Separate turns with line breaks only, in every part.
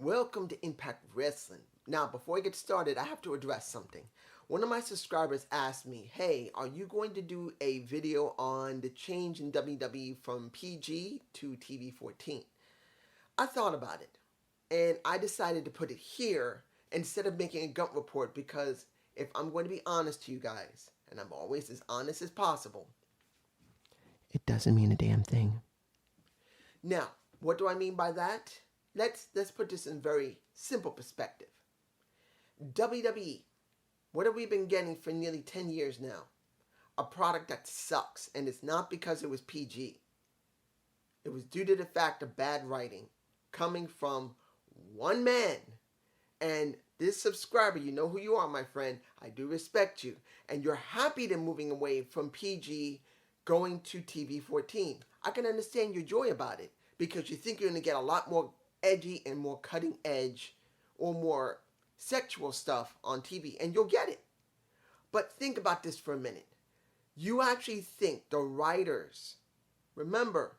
Welcome to Impact Wrestling. Now, before I get started, I have to address something. One of my subscribers asked me, hey, are you going to do a video on the change in WWE from PG to TV 14? I thought about it, and I decided to put it here instead of making a gut report because if I'm going to be honest to you guys, and I'm always as honest as possible, it doesn't mean a damn thing. Now, what do I mean by that? Let's put this in very simple perspective. WWE, what have we been getting for nearly 10 years now? A product that sucks, and it's not because it was PG. It was due to the fact of bad writing coming from one man. And this subscriber, you know who you are, my friend. I do respect you. And you're happy they're moving away from PG going to TV 14. I can understand your joy about it because you think you're going to get a lot more edgy and more cutting edge or more sexual stuff on TV, and you'll get it. But think about this for a minute. You actually think the writers, remember,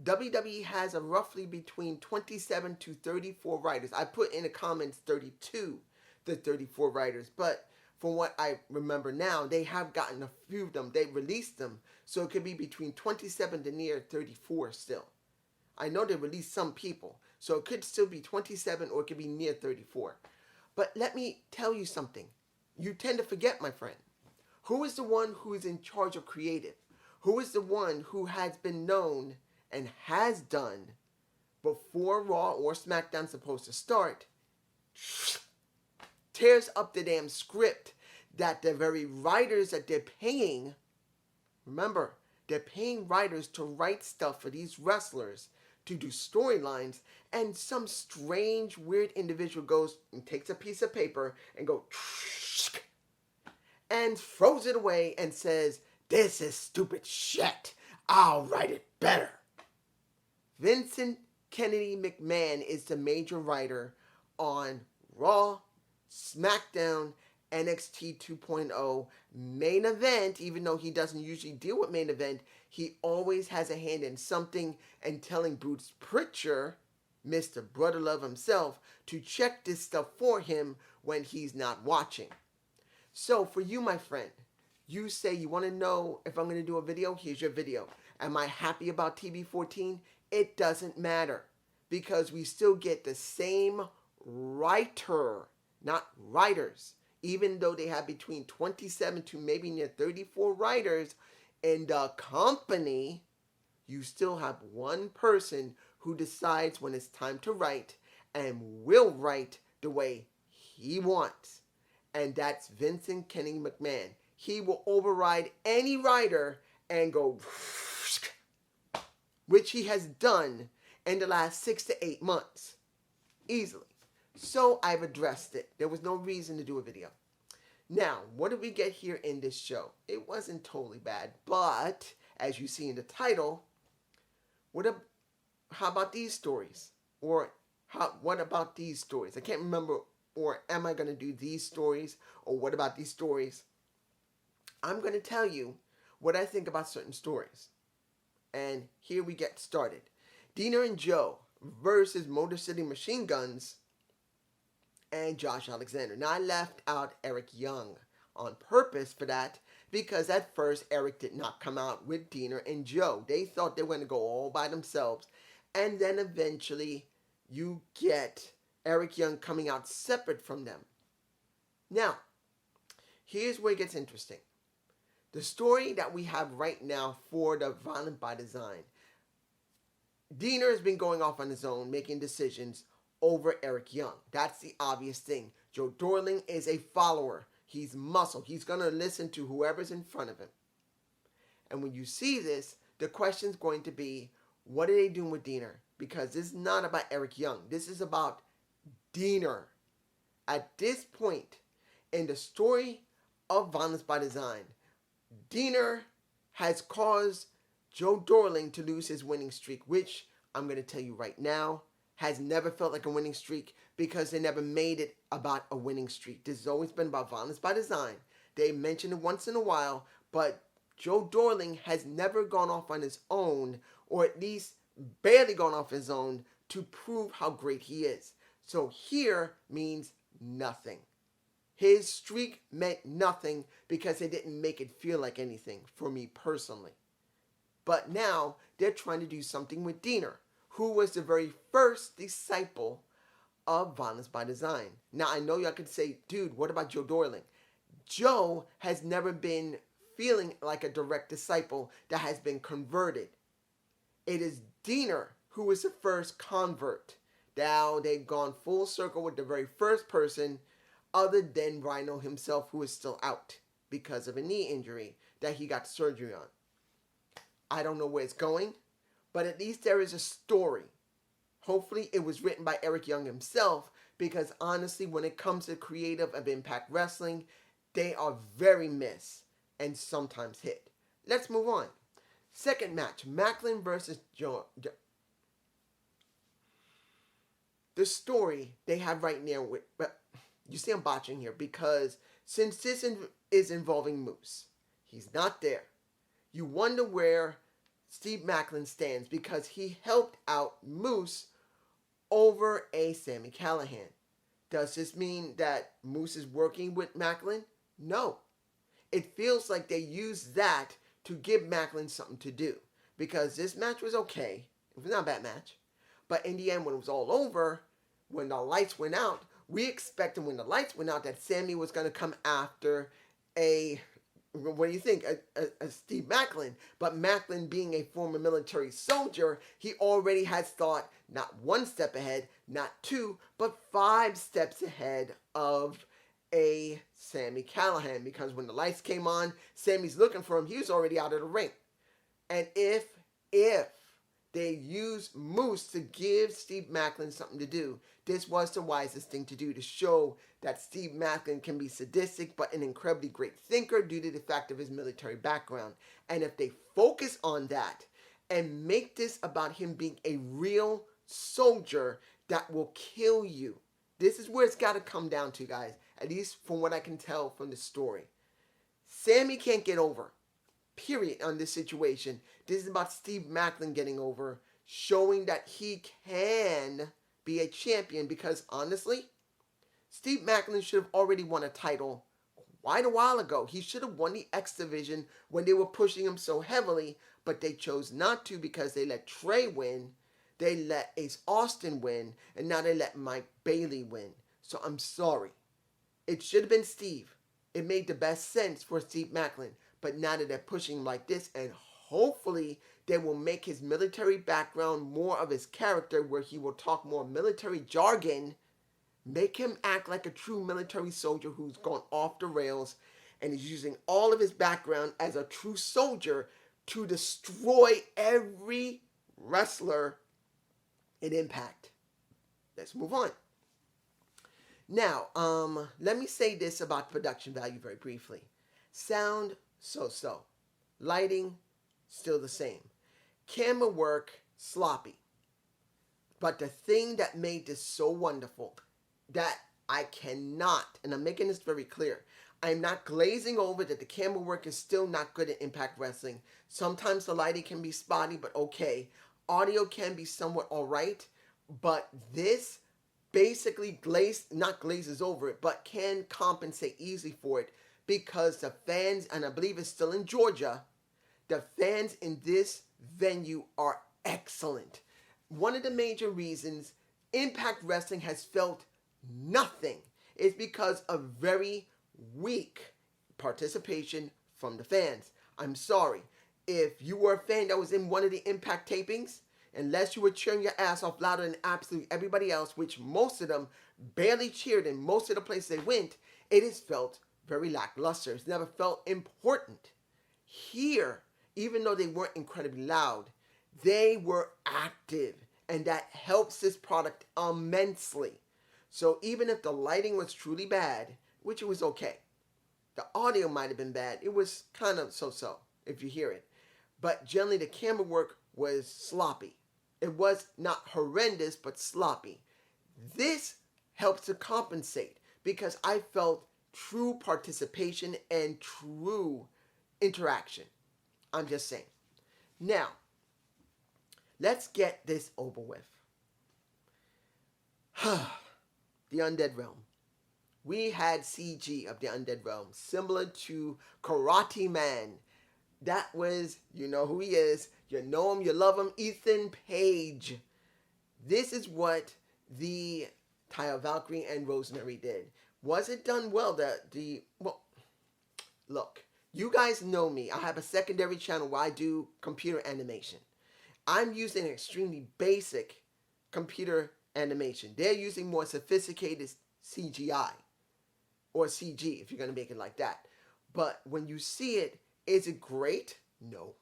WWE has a roughly between 27 to 34 writers. I put in the comments 32 to 34 writers, but from what I remember now, they have gotten a few of them. They released them, so it could be between 27 to near 34 still. I know they released some people, so it could still be 27 or it could be near 34. But let me tell you something. You tend to forget, my friend. Who is the one who is in charge of creative? Who is the one who has been known and has done before Raw or SmackDown's supposed to start? Tears up the damn script that the very writers that they're paying, remember, they're paying writers to write stuff for these wrestlers to do storylines, and some strange, weird individual goes and takes a piece of paper and goes and throws it away and says, "This is stupid shit. I'll write it better." Vincent Kennedy McMahon is the major writer on Raw, SmackDown, NXT 2.0, Main Event. Even though he doesn't usually deal with Main Event, he always has a hand in something and telling Bruce Pritchard, Mr. Brother Love himself, to check this stuff for him when he's not watching. So for you, my friend, you say you want to know if I'm going to do a video, here's your video. Am I happy about TV 14? It doesn't matter because we still get the same writer, not writers. Even though they have between 27 to maybe near 34 writers in the company, you still have one person who decides when it's time to write and will write the way he wants. And that's Vincent Kennedy McMahon. He will override any writer and go, which he has done in the last 6 to 8 months. Easily. So I've addressed it. There was no reason to do a video. Now, what did we get here in this show? It wasn't totally bad, but as you see in the title, how about these stories? Or what about these stories? I can't remember, or am I going to do these stories? Or what about these stories? I'm going to tell you what I think about certain stories. And here we get started. Deaner and Joe versus Motor City Machine Guns and Josh Alexander. Now, I left out Eric Young on purpose for that because at first Eric did not come out with Deaner and Joe. They thought they were going to go all by themselves. And then eventually you get Eric Young coming out separate from them. Now, here's where it gets interesting. The story that we have right now for the Violent by Design. Deaner has been going off on his own, making decisions over Eric Young. That's the obvious thing. Joe Doerling is a follower. He's muscle. He's going to listen to whoever's in front of him. And when you see this, the question's going to be, what are they doing with Deaner? Because this is not about Eric Young. This is about Deaner. At this point in the story of Violence by Design, Deaner has caused Joe Doerling to lose his winning streak, which I'm going to tell you right now, has never felt like a winning streak because they never made it about a winning streak. This has always been about Violence by Design. They mention it once in a while, but Joe Doerling has never gone off on his own, or at least barely gone off his own, to prove how great he is. So here means nothing. His streak meant nothing because it didn't make it feel like anything for me personally. But now they're trying to do something with Diener, who was the very first disciple of Violence by Design. Now I know y'all could say, dude, what about Joe Doerling? Joe has never been feeling like a direct disciple that has been converted. It is Diener who was the first convert. Now they've gone full circle with the very first person other than Rhino himself, who is still out because of a knee injury that he got surgery on. I don't know where it's going, but at least there is a story. Hopefully it was written by Eric Young himself, because honestly, when it comes to creative of Impact Wrestling, they are very miss and sometimes hit. Let's move on. Second match, Maclin versus Joe. The story they have right now, you see I'm botching here, because since this is involving Moose, he's not there. You wonder where Steve Maclin stands, because he helped out Moose over a Sami Callihan. Does this mean that Moose is working with Maclin? No. It feels like they used that to give Maclin something to do, because this match was okay. It was not a bad match. But in the end, when it was all over, when the lights went out, we expected when the lights went out that Sami was going to come after what do you think, a Steve Maclin. But Maclin, being a former military soldier, he already has thought not one step ahead, not two, but 5 steps ahead of a Sami Callihan, because when the lights came on, Sami's looking for him. He was already out of the ring. And if they use Moose to give Steve Maclin something to do, this was the wisest thing to do, to show that Steve Maclin can be sadistic but an incredibly great thinker due to the fact of his military background. And if they focus on that and make this about him being a real soldier that will kill you, this is where it's got to come down to, guys, at least from what I can tell from the story. Sami can't get over, period, on this situation. This is about Steve Maclin getting over, showing that he can be a champion, because honestly, Steve Maclin should have already won a title quite a while ago. He should have won the X Division when they were pushing him so heavily, but they chose not to, because they let Trey win, they let Ace Austin win, and now they let Mike Bailey win. So I'm sorry. It should have been Steve. It made the best sense for Steve Maclin, but now that they're pushing him like this, and hopefully they will make his military background more of his character, where he will talk more military jargon, make him act like a true military soldier who's gone off the rails and is using all of his background as a true soldier to destroy every wrestler in Impact. Let's move on. Now, let me say this about production value very briefly. Sound, so-so. Lighting, still the same. Camera work, sloppy. But the thing that made this so wonderful, that I cannot, and I'm making this very clear, I'm not glazing over that the camera work is still not good at Impact Wrestling. Sometimes the lighting can be spotty, but okay. Audio can be somewhat alright, but this basically not glazes over it, but can compensate easily for it, because the fans, and I believe it's still in Georgia, the fans in this venue are excellent. One of the major reasons Impact Wrestling has felt nothing is because of very weak participation from the fans. I'm sorry. If you were a fan that was in one of the Impact tapings, unless you were cheering your ass off louder than absolutely everybody else, which most of them barely cheered in most of the places they went, it has felt very lackluster. It's never felt important. Here, even though they weren't incredibly loud, they were active, and that helps this product immensely. So even if the lighting was truly bad, which it was okay, the audio might have been bad, it was kind of so-so if you hear it, but generally the camera work was sloppy. It was not horrendous, but sloppy. This helps to compensate, because I felt true participation and true interaction. I'm just saying. Now, let's get this over with. the Undead Realm. We had CG of the Undead Realm, similar to Karate Man. That was, you know who he is, you know him, you love him, Ethan Page. This is what the Taya Valkyrie and Rosemary did. Was it done well? Well, look, you guys know me. I have a secondary channel where I do computer animation. I'm using an extremely basic computer animation. They're using more sophisticated CGI or CG if you're going to make it like that. But when you see it, is it great? No.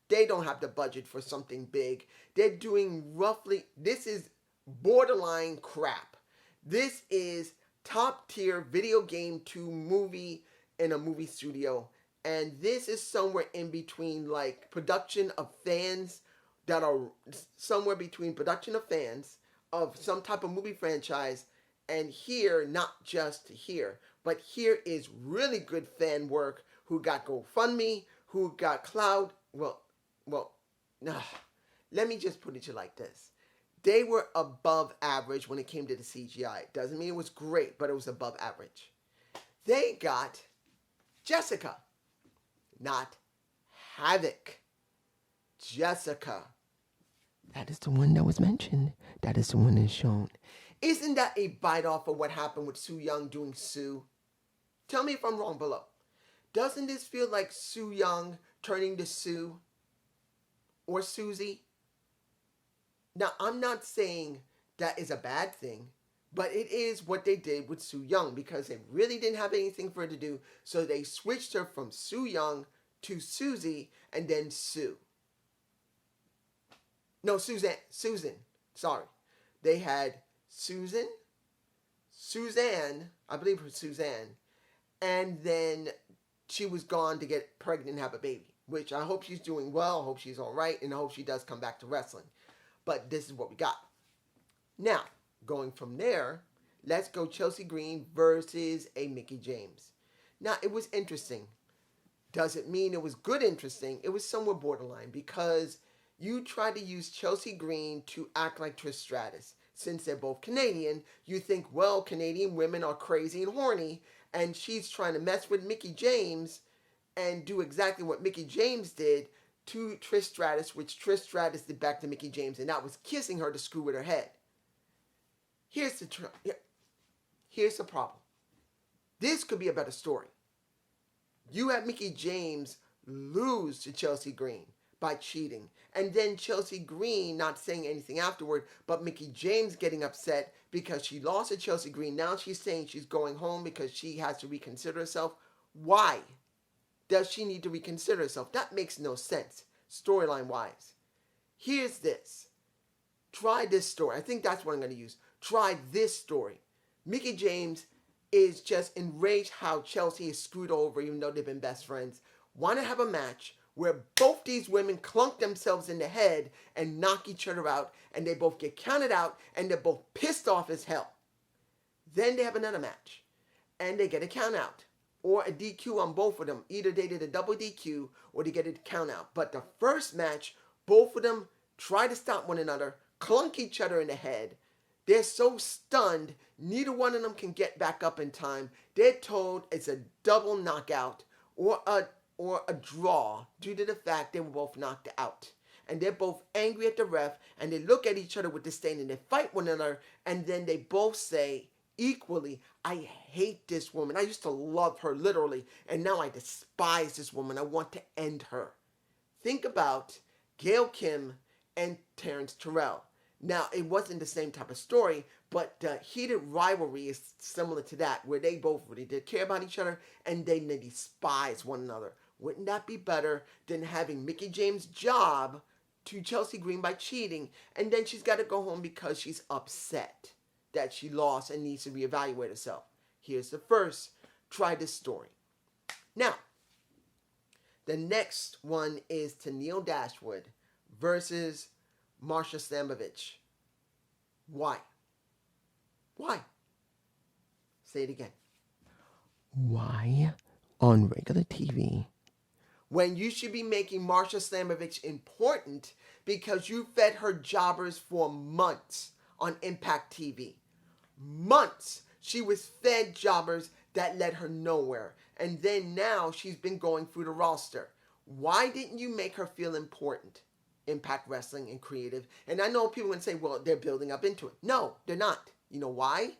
They don't have the budget for something big. They're doing roughly, this is borderline crap. This is top tier video game to movie in a movie studio. And this is somewhere in between, like, production of fans that are somewhere between production of fans of some type of movie franchise, and here, not just here, but here is really good fan work who got GoFundMe, who got Cloud. Let me just put it to you like this. They were above average when it came to the CGI. Doesn't mean it was great, but it was above average. They got Jessica, not Havoc. Jessica. That is the one that was mentioned. That is the one that's shown. Isn't that a bite off of what happened with Su Yung doing Sue? Tell me if I'm wrong below. Doesn't this feel like Su Yung turning to Sue or Susie? Now, I'm not saying that is a bad thing, but it is what they did with Su Yung because they really didn't have anything for her to do, so they switched her from Su Yung to Susie and then Sue. No, Susan. Sorry. They had Suzanne, I believe it was Suzanne, and then she was gone to get pregnant and have a baby, which I hope she's doing well, I hope she's all right, and I hope she does come back to wrestling. But this is what we got. Now, going from there, let's go Chelsea Green versus a Mickie James. Now, it was interesting. Does it mean it was good interesting? It was somewhat borderline because you try to use Chelsea Green to act like Trish Stratus. Since they're both Canadian, you think, well, Canadian women are crazy and horny, and she's trying to mess with Mickie James and do exactly what Mickie James did to Trish Stratus, which Trish Stratus did back to Mickie James, and that was kissing her to screw with her head. Here's the problem. This could be a better story. You have Mickie James lose to Chelsea Green by cheating, and then Chelsea Green not saying anything afterward, but Mickie James getting upset because she lost to Chelsea Green. Now she's saying she's going home because she has to reconsider herself. Why does she need to reconsider herself? That makes no sense, storyline wise. Here's this. Try this story. I think that's what I'm going to use. Try this story. Mickie James is just enraged how Chelsea is screwed over even though they've been best friends. Want to have a match where both these women clunk themselves in the head and knock each other out, and they both get counted out, and they're both pissed off as hell. Then they have another match, and they get a count out, or a DQ on both of them. Either they did a double DQ, or they get a count out. But the first match, both of them try to stop one another, clunk each other in the head. They're so stunned, neither one of them can get back up in time. They're told it's a double knockout, or a draw due to the fact they were both knocked out. And they're both angry at the ref, and they look at each other with disdain, and they fight one another, and then they both say equally, I hate this woman. I used to love her, literally, and now I despise this woman. I want to end her. Think about Gail Kim and Terrence Terrell. Now, it wasn't the same type of story, but the heated rivalry is similar to that, where they both really did care about each other, and they despise one another. Wouldn't that be better than having Mickie James' job to Chelsea Green by cheating, and then she's got to go home because she's upset that she lost and needs to reevaluate herself? Here's the first. Try this story. Now, the next one is Tennille Dashwood versus Marsha Slamovich. Why? Why? Say it again. Why on regular TV when you should be making Marsha Slamovich important because you fed her jobbers for months on Impact TV? months she was fed jobbers that led her nowhere. And then now she's been going through the roster. Why didn't you make her feel important? Impact Wrestling and Creative. And I know people are going to say, well, they're building up into it. No, they're not. You know why?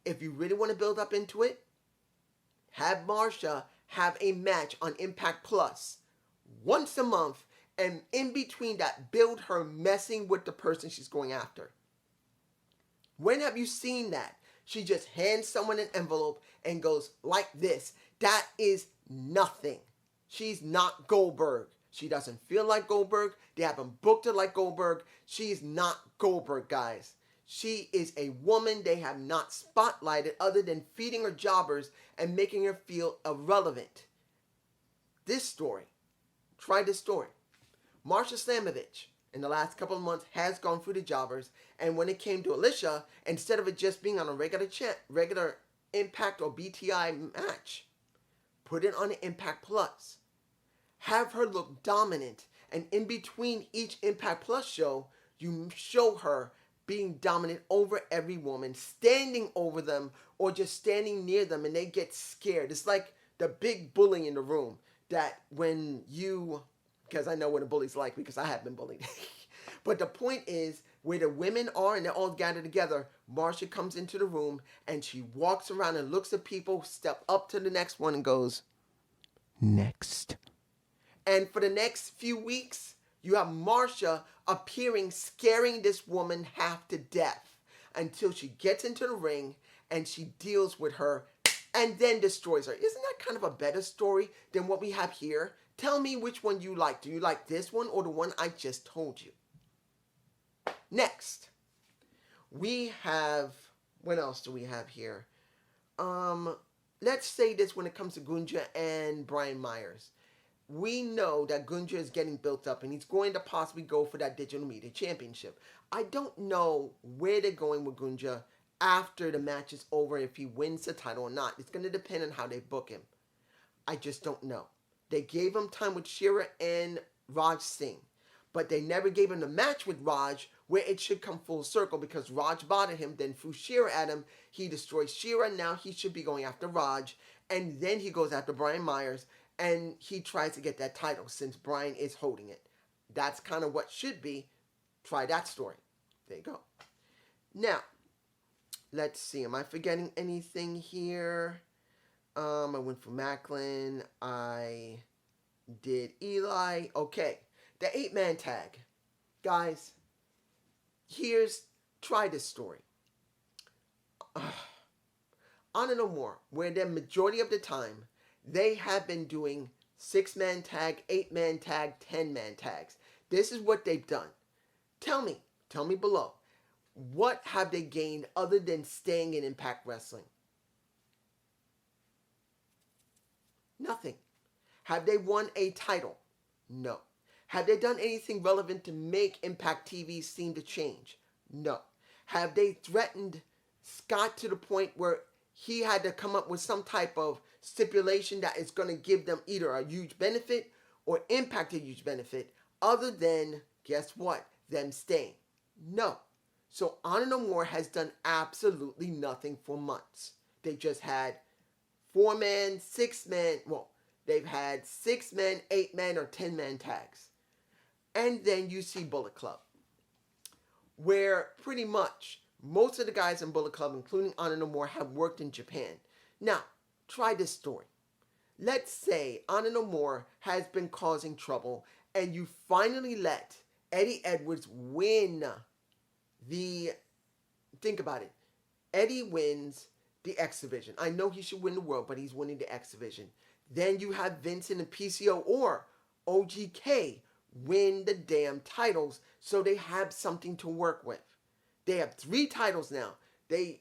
If you really want to build up into it, have Marsha have a match on Impact Plus once a month, and in between that, build her messing with the person she's going after. When have you seen that? She just hands someone an envelope and goes like this. That is nothing. She's not Goldberg. She doesn't feel like Goldberg. They haven't booked her like Goldberg. She's not Goldberg, guys. She is a woman they have not spotlighted other than feeding her jobbers and making her feel irrelevant. This story, try this story. Marsha Slamovich, in the last couple of months, has gone through the jobbers, and when it came to Alicia, instead of it just being on a regular Impact or BTI match, put it on an Impact Plus. Have her look dominant, and in between each Impact Plus show, you show her being dominant over every woman, standing over them, or just standing near them, and they get scared. It's like the big bully in the room that when you, because I know what a bully's like because I have been bullied. But the point is, where the women are and they're all gathered together, Marsha comes into the room and she walks around and looks at people, step up to the next one and goes, next. And for the next few weeks, you have Marsha appearing, scaring this woman half to death until she gets into the ring and she deals with her and then destroys her. Isn't that kind of a better story than what we have here? Tell me which one you like. Do you like this one or the one I just told you? Next, we have, what else do we have here? Let's say this when it comes to Gunja and Brian Myers. We know that Gunja is getting built up and he's going to possibly go for that digital media championship. I don't know where they're going with Gunja after the match is over, if he wins the title or not. It's going to depend on how they book him. I just don't know. They gave him time with Shera and Raj Singh, but they never gave him the match with Raj where it should come full circle because Raj botted him, then threw Shera at him. He destroys Shera. Now he should be going after Raj, and then he goes after Brian Myers, and he tries to get that title since Brian is holding it. That's kind of what should be. Try that story. There you go. Now, let's see. Am I forgetting anything here? I went for Macklin. I did Eli. Okay. The 8-man tag. Guys, try this story. Honor No More, where the majority of the time, they have been doing 6-man tag, 8-man tag, 10-man tags. This is what they've done. Tell me below, what have they gained other than staying in Impact Wrestling? Nothing. Have they won a title? No. Have they done anything relevant to make Impact TV seem to change? No. Have they threatened Scott to the point where he had to come up with some type of stipulation that is going to give them either a huge benefit or impact a huge benefit other than, guess what, them staying? No. So Honor No More has done absolutely nothing for months. They just had 4-man, 6-man, they've had 6-man, 8-man, or 10-man tags. And then you see Bullet Club, where pretty much most of the guys in Bullet Club, including Honor No More, have worked in Japan. Now, try this story. Let's say Honor No More has been causing trouble, and you finally let Eddie Edwards win think about it. Eddie wins the X Division. I know he should win the world, but he's winning the X Division. Then you have Vincent and PCO or OGK win the damn titles, so they have something to work with. They have 3 titles now. They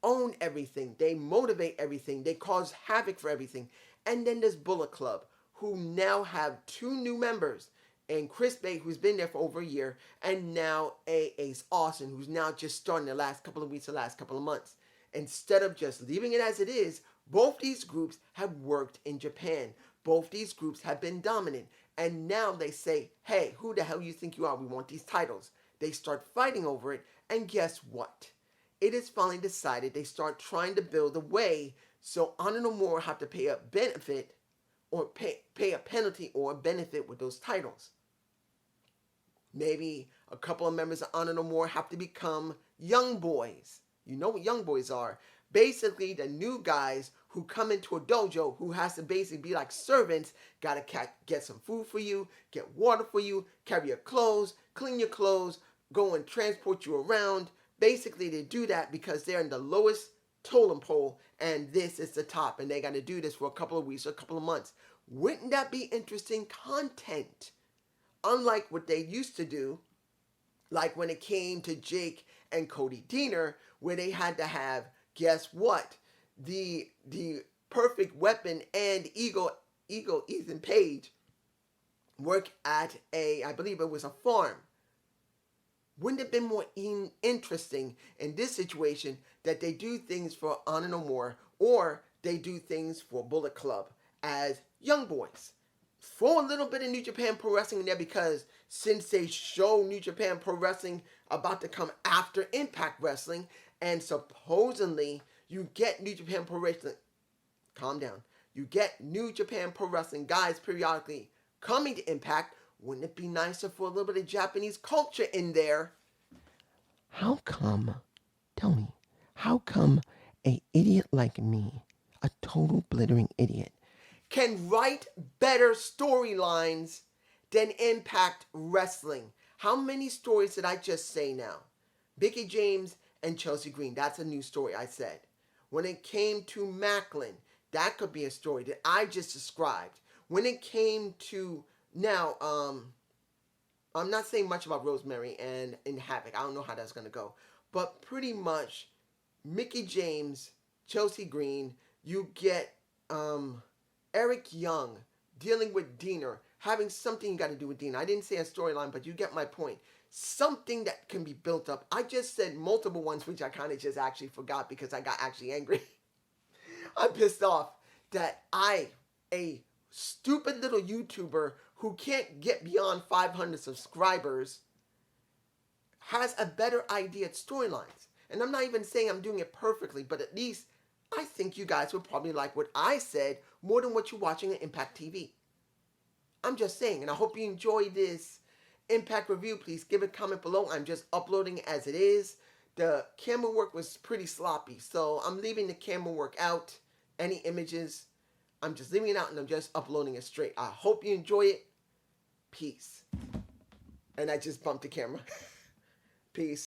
own everything. They motivate everything. They cause havoc for everything. And then there's Bullet Club, who now have 2 new members. And Chris Bay, who's been there for over a year, and now Ace Austin, who's now just starting the last couple of weeks, the last couple of months. Instead of just leaving it as it is, both these groups have worked in Japan. Both these groups have been dominant. And now they say, hey, who the hell you think you are? We want these titles. They start fighting over it. And guess what? it is finally decided they start trying to build a way so Honor No More have to pay a benefit or pay a penalty or a benefit with those titles. Maybe a couple of members of Honor No More have to become young boys. You know what young boys are. Basically, the new guys who come into a dojo who has to basically be like servants, gotta get some food for you, get water for you, carry your clothes, clean your clothes, go and transport you around. Basically, they do that because they're in the lowest totem pole and this is the top, and they got to do this for a couple of weeks or a couple of months. Wouldn't that be interesting content? Unlike what they used to do, like when it came to Jake and Cody Deaner, where they had to have, guess what, the perfect weapon and Eagle Ethan Page work at I believe it was a farm. Wouldn't it have been more interesting in this situation that they do things for Honor No More or they do things for Bullet Club as young boys? Throw a little bit of New Japan Pro Wrestling in there, because since they show New Japan Pro Wrestling about to come after Impact Wrestling, and supposedly you get New Japan Pro Wrestling, calm down, you get New Japan Pro Wrestling guys periodically coming to Impact, wouldn't it be nicer for a little bit of Japanese culture in there? How come, tell me, how come a idiot like me, a total blittering idiot, can write better storylines than Impact Wrestling? How many stories did I just say now? Mickie James and Chelsea Green, that's a new story I said. When it came to Macklin, that could be a story that I just described. When it came to, now, I'm not saying much about Rosemary and Havoc. I don't know how that's going to go. But pretty much, Mickie James, Chelsea Green, you get Eric Young dealing with Deaner, having something you got to do with Deaner. I didn't say a storyline, but you get my point. Something that can be built up. I just said multiple ones, which I kind of just actually forgot because I got actually angry. I'm pissed off that a stupid little YouTuber who can't get beyond 500 subscribers, has a better idea at storylines. And I'm not even saying I'm doing it perfectly, but at least I think you guys would probably like what I said more than what you're watching on Impact TV. I'm just saying, and I hope you enjoy this Impact review. Please give a comment below. I'm just uploading as it is. The camera work was pretty sloppy, so I'm leaving the camera work out. Any images, I'm just leaving it out and I'm just uploading it straight. I hope you enjoy it. Peace. And I just bumped the camera. Peace.